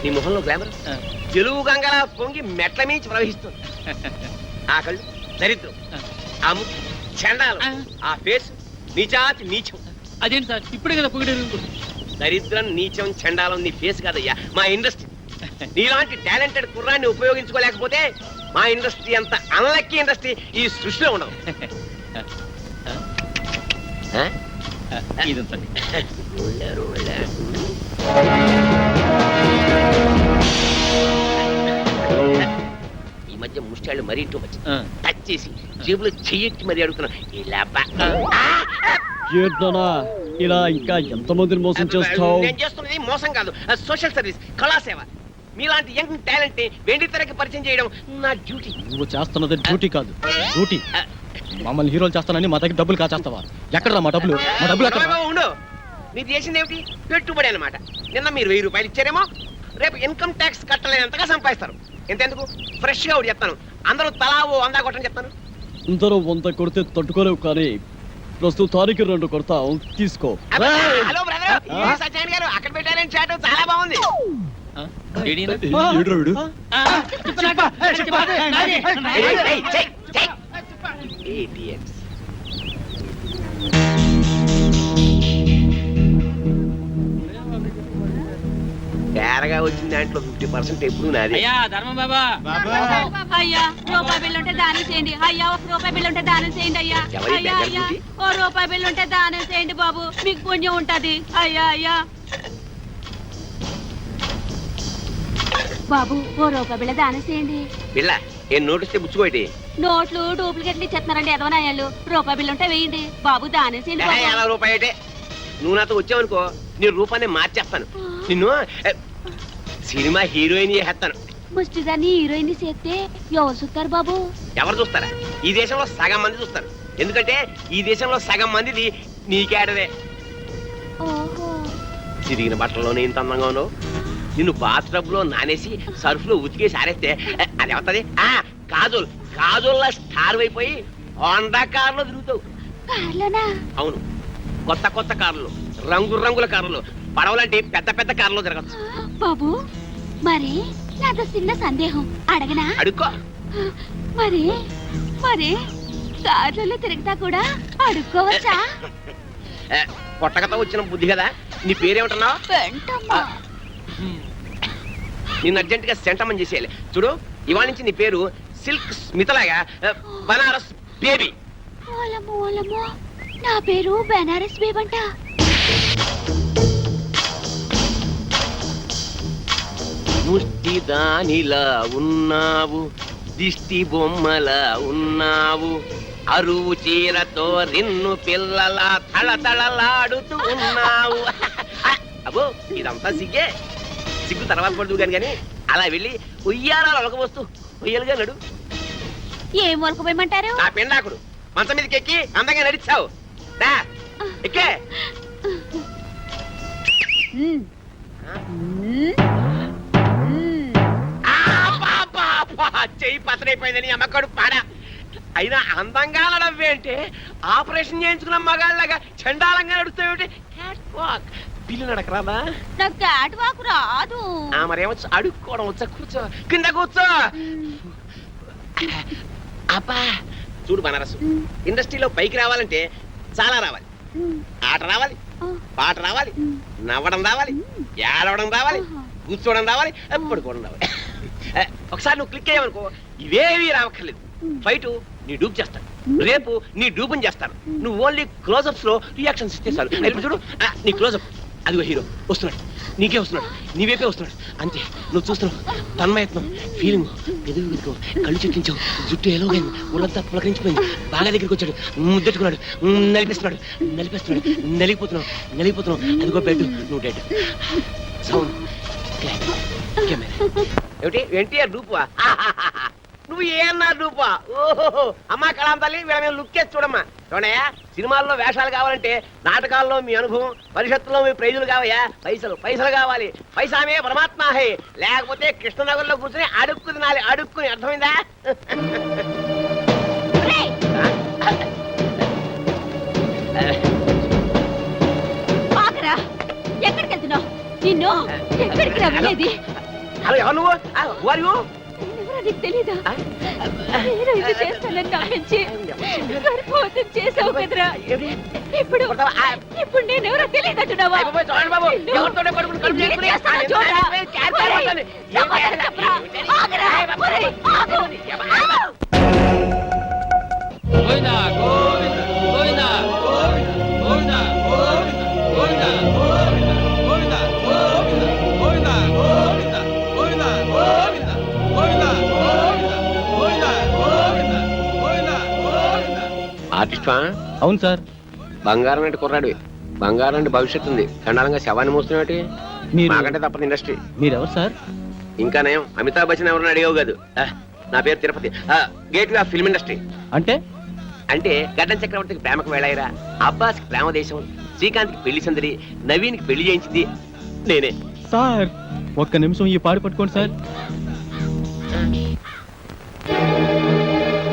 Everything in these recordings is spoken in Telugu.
నీ మొహంలో గ్లామర్ తెలుగు గంగలా పొంగి మెట్ల మించి ప్రవహిస్తుంది. ఆ కళ్ళు దరిద్రం, ఆ ముక్కు చండాలం, ఆ ఫేస్ నీచాతి నీచం. అదేంటి సార్ ఇప్పుడే కదా పొగిడారు. దరిద్రం నీచం చండాలం నీ ఫేస్ కాదయ్యా, మా ఇండస్ట్రీ. నీలాంటి టాలెంటెడ్ కుర్రాన్ని ఉపయోగించుకోలేకపోతే మా ఇండస్ట్రీ అంత అన్లక్కీ ఇండస్ట్రీ ఈ సృష్టిలో ఉండదు. ఇదంతండి. ఈ మధ్య ముష్టాళ్ళు మరీ ఇంటూ వచ్చి టచ్ చేసి జేబులో చెయ్యెట్టి మరీ అడుగుతున్నాను. ఇలా ఇంకా ఎంతమందిని మోసం చేస్తావు? నేను చేస్తున్నది మోసం కాదు, సోషల్ సర్వీస్, కళాసేవ. మీలాంటి యంగ్ టాలెంట్ ని వెండి తెరకి పరిచయం చేయడం నా డ్యూటీ. నువ్వు చేస్తున్నది డ్యూటీ కాదు, డ్యూటీ. మమ్మల్ని హీరోలు చేస్తానని మా దగ్గర డబ్బులు కాచేస్తావా? ఎక్కడరా మా డబ్బులు? మా డబ్బులు ఎక్కడ? ఉండు, మీరు చేసింది ఏమిటి? పెట్టుబడి అన్నమాట. నిన్న మీరు 1000 రూపాయలు ఇచ్చారేమో, రేపు ఇన్కమ్ ట్యాక్స్ కట్టలేనంతగా సంపాదిస్తారు. ఎంతెందుకు ఫ్రెష్ గా ఒకటి చెప్తాను, అందరూ తలా ఓ 100 కొట్టని చెప్తాను. అందరూ 100 కొడితే తట్టుకోలేవు, కానీ ప్రస్తుతానికి 2 కొడతాం, తీసుకో. హలో బ్రదర్, సత్యనారాయణ గారు అక్కడ పెట్టారని చాట్ చాలా బాగుంది. తేరగా వచ్చిన దాంట్లో 50% ఎప్పుడు నాది. అయ్యా ధర్మం బాబా, అయ్యా రూపాయి బిల్లు ఉంటే దానం చేయండి. అయ్యా 1 రూపాయి బిల్లు ఉంటే దానం చేయండి. అయ్యా అయ్యా అయ్యా 1 రూపాయి బిల్లు ఉంటే దానం చేయండి బాబు, మీకు పుణ్యం ఉంటది. అయ్యా అయ్యా బాబు 1 రూపాయి బిళ్ళ దానం చేయండి. పిల్ల ఏం నోటిస్తే బుచ్చుకోటి. నోట్లు డూప్లికేట్లు ఇచ్చేస్తున్నారండి ఎదవనాయాలు. రూపాయి బిల్లు ఉంటే వేయండి బాబు, దానం చేయండి. 50 రూపాయటే. నువ్వు నాతో వచ్చావనుకో నీ రూపాన్ని మార్చేస్తాను. నిన్ను సినిమా హీరోయిన్ చేస్తాను. ముష్టిదాన్ని హీరోయిన్ చేస్తే ఎవరు చూస్తారు బాబు? ఎవరు చూస్తారా? ఈ దేశంలో సగం మంది చూస్తారు. ఎందుకంటే ఈ దేశంలో సగం మందిది నీకేడవే. ఓహో, చిరిగిన బట్టల్లోనే ఇంత అందంగా ఉన్నావు. నిన్ను బాత్రబ్ లో నానేసి సర్ఫ్ లో ఉతికేసి ఆరేస్తే అది అవుతుంది. కాజోల్ కాజోల్లా స్టార్ అయిపోయి హోండా కార్లో తిరుగుతావు. అవును, కొత్త కొత్త కార్లు, రంగు రంగుల కార్లు, పడవలాంటి పెద్ద పెద్ద కార్లో తిరగచ్చు. బాబు మరి నాతో చిన్న సందేహం అడగనా? అడుక్కో. మరి మరి కార్లలో తిరుగుతా కూడా అడుక్కోవచ్చా? పొట్టకతో వచ్చిన బుద్ధి కదా. నీ పేరేమంటున్నావు? వెంటమ్మా. నిన్ను అర్జెంట్ గా సెంటమని చేసేయాలి. చూడు, ఇవాళ నుంచి నీ పేరు సిల్క్ స్మితలాగా బనారస్ బేబీ. ఓలమ్మో ఓలమ్మో, నా పేరు బనారస్ బేబంట. ముష్టి దానిలా ఉన్నావు, దిష్టి బొమ్మలా ఉన్నావు, అరువు చీరతో నిన్ను పిల్లలా తళతళలాడుతూ ఉన్నావు. అబ్బో ఇదంతా సిగ్గే. సిగ్గు తర్వాత పడుతూ కానీ అలా వెళ్ళి ఉయ్యారాలు ఒలకబోస్తూ ఉయ్యలుగా నడు. ఏం ఒలకపోయమంటారు? నా పెండాకుడు మంచం మీదకి ఎక్కి అందంగా నడిచావు. ఎక్కే. చెయ్యి పతనైపోయిందని అమ్మకడు పాడా. అయినా అందంగా నడవ్వేంటే ఆపరేషన్ చేయించుకున్న మగాళ్ళగా చండాలంగా నడుస్తావేంటి? పిల్లి నడకరాదా? నాకు క్యాట్ వాక్ రాదు. మరేమొచ్చు? అడుక్కోవడం వచ్చా? కూర్చో, కింద కూర్చో. అబ్బా చూడు బనారసు, ఇండస్ట్రీలో పైకి రావాలంటే చాలా రావాలి. ఆట రావాలి, పాట రావాలి, నవ్వడం రావాలి, ఏడవడం రావాలి, కూర్చోవడం రావాలి, పడుకోవడం రావాలి. ఒకసారి నువ్వు క్లిక్ అయ్యావనుకో ఇవేవి రావక్కర్లేదు. ఫైట్ నీ డూప్ చేస్తాను, రేపు నీ డూపుని చేస్తాను. నువ్వు ఓన్లీ క్లోజప్స్ లో రియాక్షన్స్ ఇస్తే చాలు. చూడు నీ క్లోజప్, అదిగో హీరో వస్తున్నాడు, నీకే వస్తున్నాడు, నీవేపే వస్తున్నాడు. అంతే, నువ్వు చూస్తున్నావు. తన్మయత్నం, ఫీలింగ్, ఎదుగు కళ్ళు చెక్కించావు, జుట్టు ఎలాగైంది, ఒళ్ళంతా పులకరించిపోయింది. బాగా దగ్గరికి వచ్చాడు, ముద్దెట్టుకున్నాడు, నలిపిస్తున్నాడు, నలిగిపోతున్నావు. అదిగో బెడ్, నువ్వు డెడ్. సౌండ్ ఏమిటి? ఎన్టీఆర్ డూపువా? నువ్వు ఏమన్నారు డూపా? ఓహో అమ్మా కళాం తల్లి, వీళ్ళ మీద లుక్ చేసి చూడమ్మా. చూడయా, సినిమాల్లో వేషాలు కావాలంటే నాటకాల్లో మీ అనుభవం, పరిషత్తులో మీ ప్రైజులు కావయా. పైసలు కావాలి. పైసామే పరమాత్మ హే. లేకపోతే కృష్ణనగర్లో కూర్చొని అడుక్కు తినాలి. అడుక్కుని, అర్థమైందా? ఎక్కడికి వెళ్తున్నావు? నిన్ను ఎక్కడికి వెళ్ళేది? హలో ఎవరు నువ్వు వారు నేనెవరో నీకు తెలీదా? నేను ఇది చేస్తానని నమ్మించి గర్భవతం చేసావు కదరా. ఇప్పుడు నేనెవరో తెలియదంటున్నావా? గోవిందా గోవిందా గోవిందా గోవిందా గోవిందా గోవిందా గోవిందా గోవిందా గోవిందా గోవిందా గోవిందా గోవిందా గోవిందా గోవిందా గోవిందా. ఆర్టిస్టా? అవును సార్. బంగారం అంటే కుర్రాడు, బంగారం అంటే భవిష్యత్తు ఉంది. చండాలంగా శవాన్ని మోస్తున్నాడు. మీరు మాకంటే తప్పదు ఇండస్ట్రీ. మీరెవరు సార్? ఇంకా నయం అమితాబ్ బచ్చన్ ఎవరన్నా అడిగావు కాదు. నా పేరు Tirupati, gate way of film industry. అంటే అంటే గడ్డం చక్రవర్తికి ప్రేమకు వేళాయిరా, అబ్బాస్ కి ప్రేమ దేశం, శ్రీకాంత్ కి పెళ్లి సందడి, నవీన్ కి పెళ్లి చేయించింది నేనే. సార్ ఒక్క నిమిషం ఈ పాడు పట్టుకోండి సార్.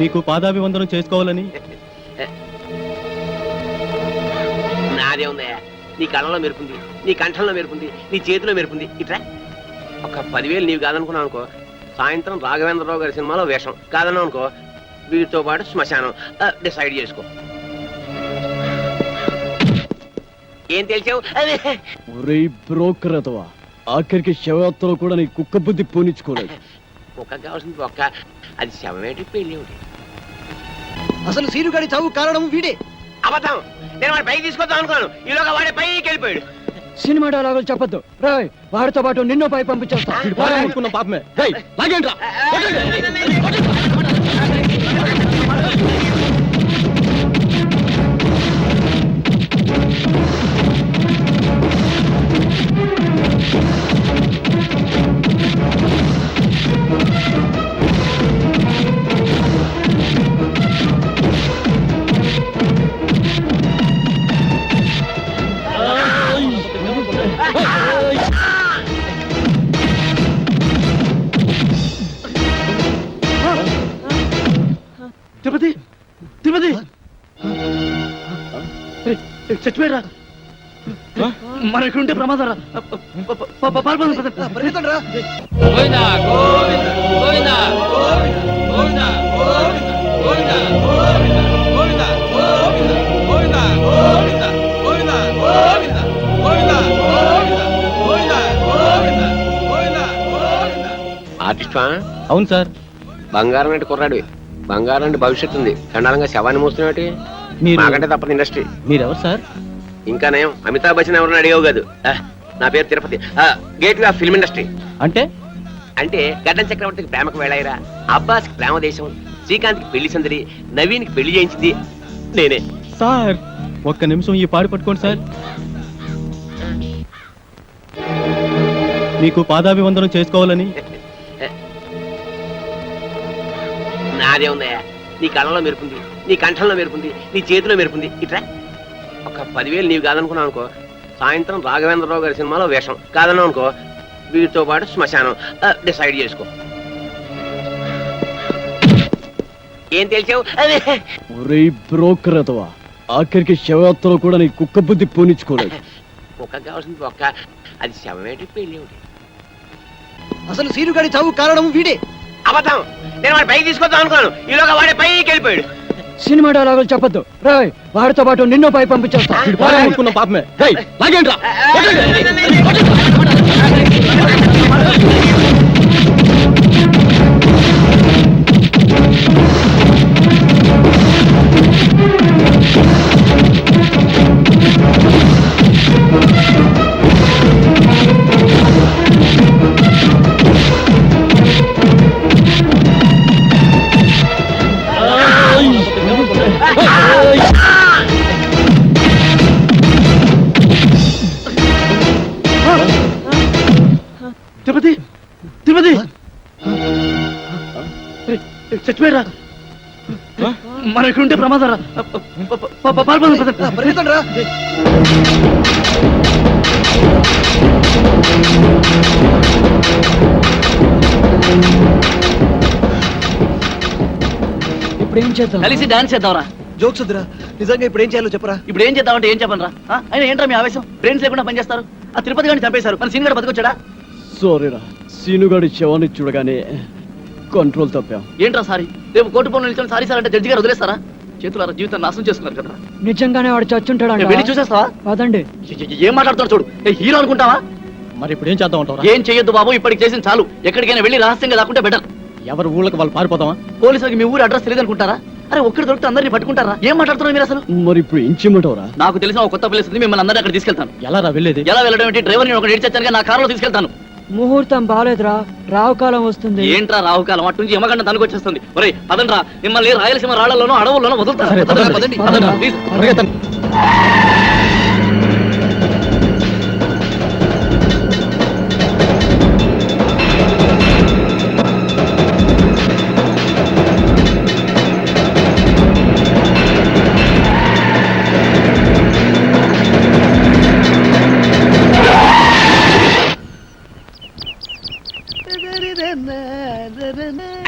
మీకు పాదాభివందనం చేసుకోవాలని. నాదే ఉందయ్యా, నీ కళ్ళలో మెరుపుంది, నీ కంఠంలో మెరుపుంది, నీ చేతిలో మెరుపుంది. ఇట్రా ఒక 10,000 నీవు కాదనుకున్నావు అనుకో, సాయంత్రం రాఘవేంద్రరావు గారి సినిమాలో వేషం. కాదన్నావు అనుకో, వీటితో పాటు శ్మశానం. డిసైడ్ చేసుకో. ఏం తెలిసావు? బ్రోకర్ అతవా, ఆఖరికి శవయాత్రలో కూడా నీ కుక్క బుద్ధి పోనిచ్చుకోలేదు. కుక్క కావాల్సింది ఒక్క, అది శవమేటి పెళ్లి ఏమిటి? అసలు సీనుగాడి చావు కారణం వీడే. అబద్ధం. నేను వాడి పైకి తీసుకొద్దాం అనుకున్నాను, ఈలోగా వాడే పైకి వెళ్ళిపోయాడు. సినిమా డైలాగులు చెప్పొద్దు రాయ్, వాడితో పాటు నిన్నో పై పంపించేస్తా. అనుకున్న పాపమే. రేయ్, లాగేండ్రా. తిరుపతి తిరుపతి చచ్చిపోయారా? మన ఇక్కడ ఉంటే ప్రమాదం రా. గోవిందా గోవిందా గోవిందా గోవిందా గోవిందా గోవిందా గోవిందా గోవిందా గోవిందా గోవిందా గోవిందా గోవిందా గోవిందా గోవిందా గోవిందా గోవిందా గోవిందా. ఆర్టిస్టా? అవును సార్. బంగారం అంటే కుర్రాడు, బంగారం అంటే భవిష్యత్తు ఉంది. చండాలంగా శవాన్ని మోస్తున్నాడు. మీరు మాకంటే తప్పదు ఇండస్ట్రీ. మీరెవరు సార్? ఇంకా నయం అమితాబ్ బచ్చన్ ఎవరన్నా అడిగావు కాదు. నా పేరు Tirupati, gate way of film industry. అంటే అంటే గడ్డం చక్రవర్తికి ప్రేమకు వేళాయిరా, అబ్బాస్ కి ప్రేమ దేశం, శ్రీకాంత్ కి పెళ్లి సందడి, నవీన్ కి పెళ్లి చేయించింది నేనే. సార్ ఒక్క నిమిషం ఈ పాడు పట్టుకోండి సార్. మీకు పాదాభివందనం చేసుకోవాలని. నాదే ఉందయ్యా, నీ కళ్ళలో మెరుపుంది, నీ కంఠంలో మెరుపుంది, నీ చేతిలో మెరుపుంది. ఇట్రా ఒక 10,000 నీవు కాదనుకున్నావు అనుకో, సాయంత్రం రాఘవేంద్రరావు గారి సినిమాలో వేషం. కాదన్నావు అనుకో, వీటితో పాటు శ్మశానం. డిసైడ్ చేసుకో. ఏం తెలిసావు? బ్రోకర్ అతవా, ఆఖరికి శవయాత్రలో కూడా నీ కుక్క బుద్ధి పోనిచ్చుకోలేదు. కుక్క కావాల్సింది ఒక్క, అది శవమేటి పెళ్లి ఏమిటి? అసలు సీనుగాడి చావు కారణం వీడే. అబద్ధం. నేను వాడి పైకి తీసుకొద్దాం అనుకున్నాను, ఈలోగా వాడే పైకి వెళ్ళిపోయాడు. సినిమా డైలాగులు చెప్పొద్దు రాయ్, వాడితో పాటు నిన్నో పై పంపించేస్తా. అనుకున్న పాపమే. రేయ్, లాగేండ్రా. తిరుపతి తిరుపతి చచ్చిపోయారా? మన ఇక్కడ ఉంటే ప్రమాదం రా. ఇప్పుడు ఏం చేద్దాం? కలిసి డాన్స్ చేద్దాంరా. జోక్స్ వద్దురా, నిజంగా ఇప్పుడు ఏం చేయాలో చెప్పరా. ఇప్పుడు ఏం చేద్దామంటే ఏం చెప్పనరా? అయినా ఏంట్రా మీ ఆవేశం? బ్రెయిన్స్ లేకుండా పనిచేస్తారు. ఆ తిరుపతి గారిని చంపేశారు, మన సీన్ గారు బతికొచ్చాడా? సారీరా, సీనుగాడి శవాన్ని చూడగానే కంట్రోల్ తప్పాం. ఏంట్రా సారీ? రేపు కోర్టు పనులు నిల్చొని సారీ సార్ అంటే జడ్జి గారు వదిలేస్తారా? చేతులారా జీవితాన్ని నాశనం చేసుకున్నారు కదా. నిజంగానే వాడు చచ్చుంటాడు. వెళ్ళి చూసేస్తావా? పదండి. ఏం మాట్లాడుతున్నాడు చూడు. హీరో అనుకుంటావా? మరి ఇప్పుడు ఏం చేద్దాం అంటారా? ఏం చెయ్యొద్దు బాబు, ఇప్పటికి చేసిన చాలు. ఎక్కడికైనా వెళ్ళి రహస్యంగా దాక్కుంటే బెటర్. ఎవరు ఊళ్ళకి వాళ్ళు పారిపోతామా? పోలీసులకి మీ ఊరి అడ్రస్ తెలియదు అనుకుంటారా? అరే ఒక్కడి దొరికితే అందరినీ పట్టుకుంటారా? ఏం మాట్లాడుతున్నారు మీరు అసలు? మరి ఇప్పుడు ఏం చేయమంటావురా? నాకు తెలిసిన ఒక కొత్త ప్లేస్ ఉంది, మిమ్మల్ని అందరినీ అక్కడ తీసుకెళ్తాను. ఎలా రా వెళ్ళేది? ఎలా వెళ్ళడం ఏంటి? డ్రైవర్ని ఒక ఏడ్చాను, నా కారులో తీసుకెళ్తాను. ముహూర్తం బాలేదురా, రావుకాలం వస్తుంది. ఏంట్రా రావుకాలం? అటు నుంచి యమగండ తనుకొచ్చేస్తుంది. ఒరే పదండ్రా, మిమ్మల్ని రాయలసీమ రాళ్లలోనూ అడవుల్లోనూ వదులుతాను. సరే, పదండి. పదండి. పదండి. ప్లీజ్. పరిగెత్తండి.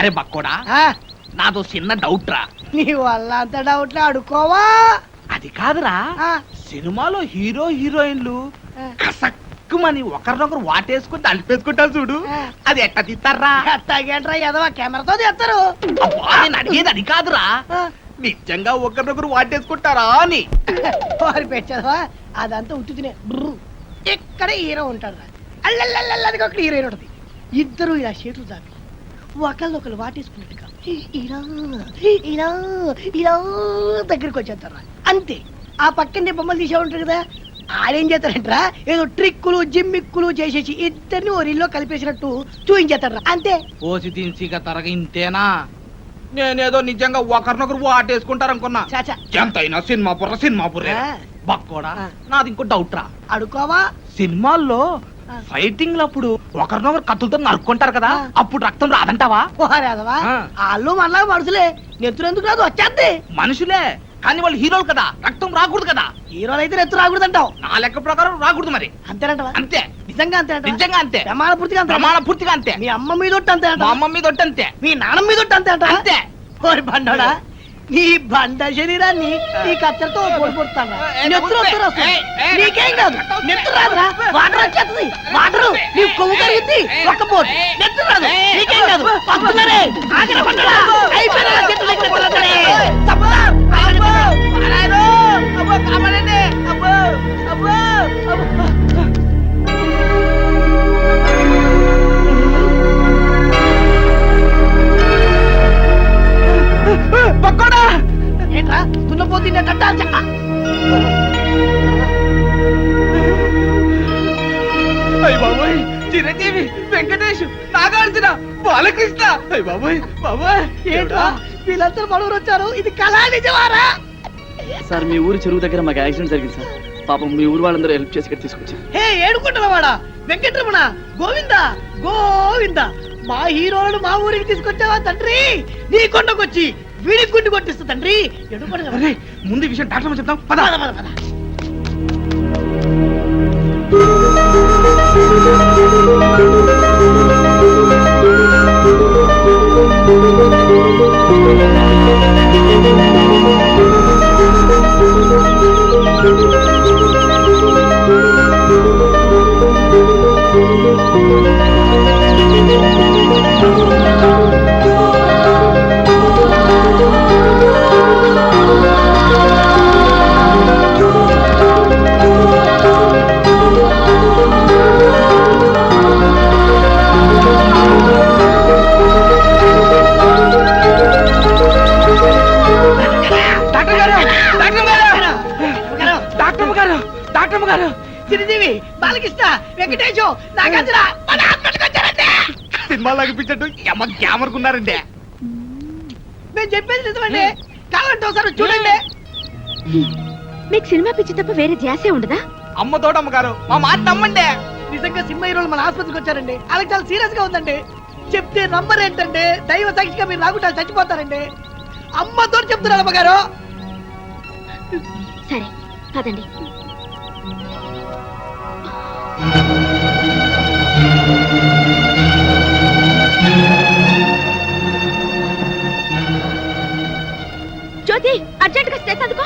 అరే బక్కోడా, నాదో చిన్న డౌట్ రా. నీ వల్ల అంత డౌట్లు అడుకోవా? అది కాదురా, ఆ, సినిమాలో హీరో హీరోయిన్లు కసక్కుమని ఒకరినొకరు వాటేసుకుని తలిపేసుకుంటారు చూడు, అది ఎట్ట తీస్తారా? ఎట్టాగేంట్రా ఎదవా, కెమెరాతో తీస్తారు. అబ్బా, నేను అడిగేది అది కాదురా, ఆ, నిజంగా ఒకరినొకరు వాటేసుకుంటారా అని. వారి పెట్టావా? అదంతా ఉత్తునే ఇక్కడ హీరో ఉంటాడు రా, అల్లల్లల్లది ఒక హీరోయిన్ ఉంటుంది. ఇద్దరు ఇలా చేతులు దాపి ఒకళ్ళొకళ్ళు వాటేసుకున్నట్టుగా ఇలా ఇలా ఇలా దగ్గరికి వచ్చేస్తారా. అంతే. ఆ పక్కనే బొమ్మలు తీసే ఉంటారు కదా, ఆడేం చేస్తారంటరా ఏదో ట్రిక్కులు జిమ్మిక్కులు చేసేసి ఇద్దరిని ఓ రీల్లో కలిపేసినట్టు చూపించేస్తారా. అంతే. పోసి దించిగా తరగ ఇంతేనా? నేనేదో నిజంగా ఒకరినొకరు వాటేసుకుంటారు అనుకున్నా. చాచా ఎంతైనా సినిమా బుర్రే. ఆ. బక్కోడా, ఆ. నాది ఇంకో డౌట్ రా. అడుకోవా? సినిమాల్లో ఆ. ఫైటింగ్ లప్పుడు ఒకరినొకరు కత్తులతో నరుక్కుంటారు కదా, ఆ. అప్పుడు రక్తం రాదంటావా? పోరాదవా? ఆ. వాళ్ళు మనలా మనుషులే, నెత్తురు ఎందుకు రాదు, వచ్చేద్ది. మనుషులే కానీ వాళ్ళు హీరోలు కదా, రక్తం రాకూడదు కదా. హీరోలు అయితే నెత్తు రాకూడదు అంటావు. నా లెక్క ప్రకారం రాకూడదు మరి. అంతేనంటవా? అంతే, నిజంగా అంతేనంట. నిజంగా అంతే, ప్రమాణ పూర్తిగా అంతే. ప్రమాణ పూర్తిగా అంతే. మీ అమ్మ మీద ఒట్టు అంతే మా అమ్మ మీద ఒట్టు అంతే. మీ నాన్న మీద ఒట్టు అంతే అంట. అంతే. ఓరి బండోడా, నీ బండ శరీరాన్ని నీ కత్తెరతో పొడిపోతాను. నెత్తురు వస్తారు అసలు. నీకేం కాదు, నెత్తురు రాదురా, వాటర్ వచ్చేస్తుంది. వాటర్ నీ కొవ్వు కరుగుద్ది, ఒక్క పోటు నెత్తురు రాదు, నీకేం కాదు. వస్తున్నారే, ఆగరా బండోడా, అయిపోయినా నా చేతులు దగ్గర కొడతారే. తప్పుదా, ఆగండి బండోడా. నారాయణో, అబ్బో కాపాడండి, అబ్బో అబ్బో అబ్బో. పక్కోడా, ఏంట్రా దున్నపోతుండే కట్టాలి చెక్క. అయ్య బాబోయ్, చిరంజీవి, వెంకటేష్, నాగార్జున, బాలకృష్ణ, అయ్య బాబోయ్ బాబోయ్. ఏంట్రా వీళ్ళందరూ మనూరు వచ్చారు, ఇది కళా నిజమారా? సార్ మీ ఊరు చెరువు దగ్గర మాకు యాక్సిడెంట్ జరిగింది సార్. పాపం మీ ఊరు వాళ్ళందరూ హెల్ప్ చేసి ఇక్కడ తీసుకొచ్చారు. హే ఏడుకుంటున్నవాడా వెంకటరమణ, గోవింద గోవింద, మా హీరోలను మా ఊరికి తీసుకొచ్చావా తండ్రి? నీ కొండకొచ్చి వీడికి గుండు కొట్టిస్తా తండ్రి. అరే, ముందు ఈ విషయం డాక్టర్ చెప్తాం పద. డాక్టర్ గారు, చిరంజీవి, బాలకృష్ణ, వెంకటేశు, నాగార్జున మన హాస్పిటల్కి వచ్చారంటే. సినిమా లాగిపించట్టు ఎమ్మ గ్యామర్కున్నారండి. మేము చెప్పేది నిజమండి, కావాలంటే ఒకసారి చూడండి. మీకు సినిమా పిచ్చి తప్ప వేరే ధ్యాసే ఉండదా? అమ్మ తోటమ్మగారు, మా మాట నమ్మండి. నిజంగా సినిమా హీరోలు మన ఆసుపత్రికి వచ్చారండి. అలాగే చాలా సీరియస్ గా ఉందండి. చెప్తే నంబర్ ఏంటంటే దైవ సాక్షిగా మీరు రాకుండా చచ్చిపోతారండి. అమ్మతో చెప్తున్నారు అమ్మగారు. సరే పదండి. జ్యోతి, అర్జెంట్ గా స్ట్రెస్ అందుకో.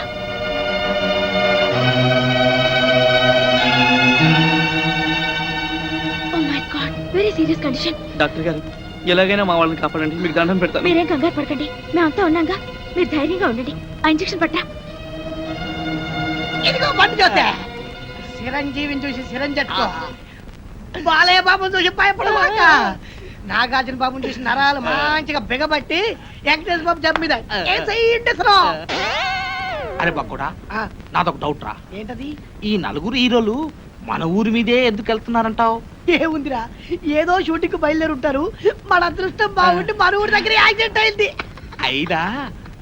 Oh my god, very serious condition. Doctor గారు ఎలాగైనా మా వాళ్ళని కాపాడండి, మీకు దండం పెడతాను. మీరేం కంగారు పడకండి, మేమంతా ఉన్నాగా. మీరు ధైర్యంగా ఉండండి. ఆ ఇంజెక్షన్ పట్టా. ఇదిగో బండి చూస్తే చిరంజీవిని చూసి చిరంజట్టుకో, బాలయ్య బాబుని చూసి భయపడమాక, నాగార్జున బాబుని చూసి నరాలు మంచిగా బిగబట్టి వెంకటేశ్వర బాబు జబ్బు మీద అరే బక్కుడా, నాదొక డౌట్ రా. ఏంటది? ఈ నలుగురు హీరోలు మన ఊరి మీదే ఎందుకు వెళ్తున్నారంటావు? ఏముందిరా, ఏదో షూటింగ్ కు బయలుదేరి ఉంటారు. మన అదృష్టం బాగుండి మన ఊరి దగ్గర యాక్సిడెంట్ అయింది. అయినా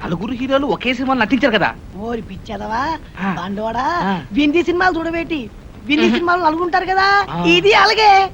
నలుగురు హీరోలు ఒకే సినిమాలు నటించారు కదా. ఓరి పిచ్చదవా ఆ. బండోడా, ఆ. వింది సినిమాలు చూడబెట్టి వింది సినిమాలు నలుగుంటారు కదా, ఆ. ఇది అలాగే.